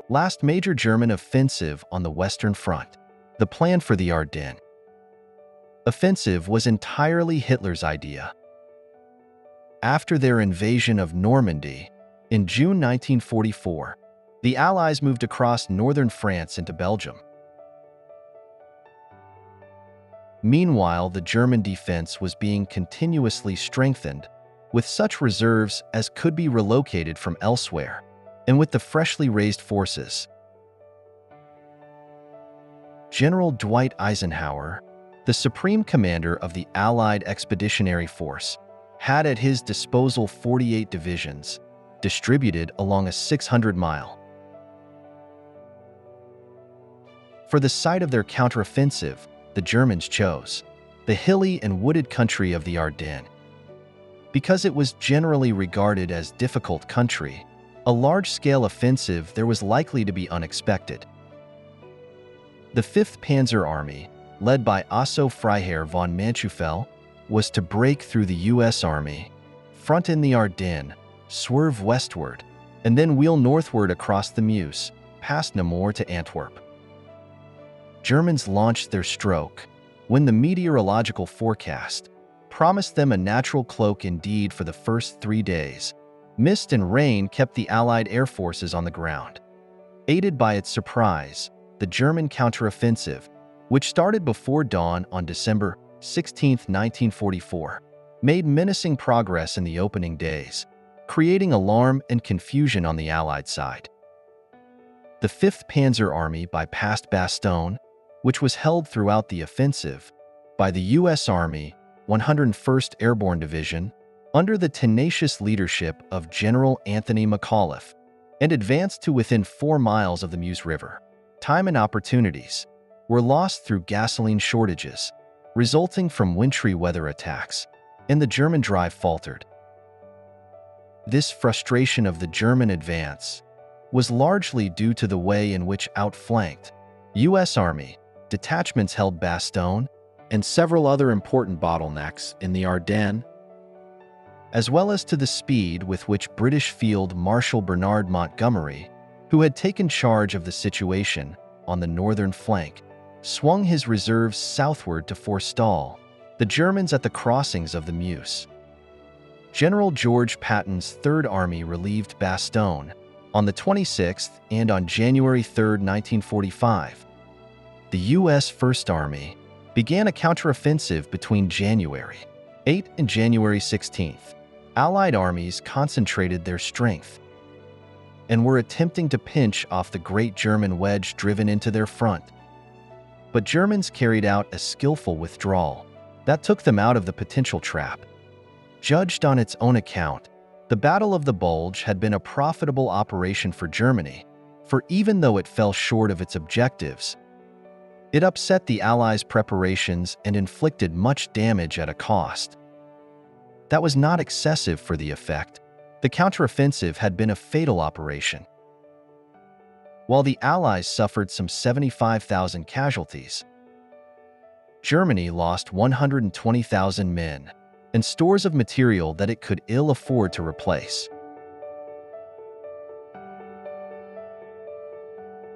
last major German offensive on the Western Front. The plan for the Ardennes offensive was entirely Hitler's idea. After their invasion of Normandy in June 1944, the Allies moved across northern France into Belgium. Meanwhile, the German defense was being continuously strengthened, with such reserves as could be relocated from elsewhere, and with the freshly raised forces. General Dwight Eisenhower, the supreme commander of the Allied Expeditionary Force, had at his disposal 48 divisions, distributed along a 600-mile. For the site of their counteroffensive, the Germans chose the hilly and wooded country of the Ardennes. Because it was generally regarded as difficult country, a large-scale offensive there was likely to be unexpected. The 5th Panzer Army, led by Osso Freiherr von Manschufel, was to break through the U.S. Army, front in the Ardennes, swerve westward, and then wheel northward across the Meuse, past Namur to Antwerp. Germans launched their stroke when the meteorological forecast promised them a natural cloak indeed for the first 3 days. Mist and rain kept the Allied air forces on the ground. Aided by its surprise, the German counteroffensive, which started before dawn on December 16, 1944, made menacing progress in the opening days, creating alarm and confusion on the Allied side. The 5th Panzer Army bypassed Bastogne, which was held throughout the offensive by the U.S. Army 101st Airborne Division under the tenacious leadership of General Anthony McAuliffe, and advanced to within 4 miles of the Meuse River. Time and opportunities were lost through gasoline shortages, resulting from wintry weather attacks, and the German drive faltered. This frustration of the German advance was largely due to the way in which outflanked U.S. Army detachments held Bastogne and several other important bottlenecks in the Ardennes, as well as to the speed with which British Field Marshal Bernard Montgomery, who had taken charge of the situation on the northern flank, swung his reserves southward to forestall the Germans at the crossings of the Meuse. General George Patton's Third Army relieved Bastogne on the 26th, and on January 3, 1945, the U.S. First Army began a counteroffensive between January 8 and January 16. Allied armies concentrated their strength and were attempting to pinch off the great German wedge driven into their front. But Germans carried out a skillful withdrawal that took them out of the potential trap. Judged on its own account, the Battle of the Bulge had been a profitable operation for Germany, for even though it fell short of its objectives, it upset the Allies' preparations and inflicted much damage at a cost that was not excessive for the effect. The counteroffensive had been a fatal operation. While the Allies suffered some 75,000 casualties, Germany lost 120,000 men and stores of material that it could ill afford to replace.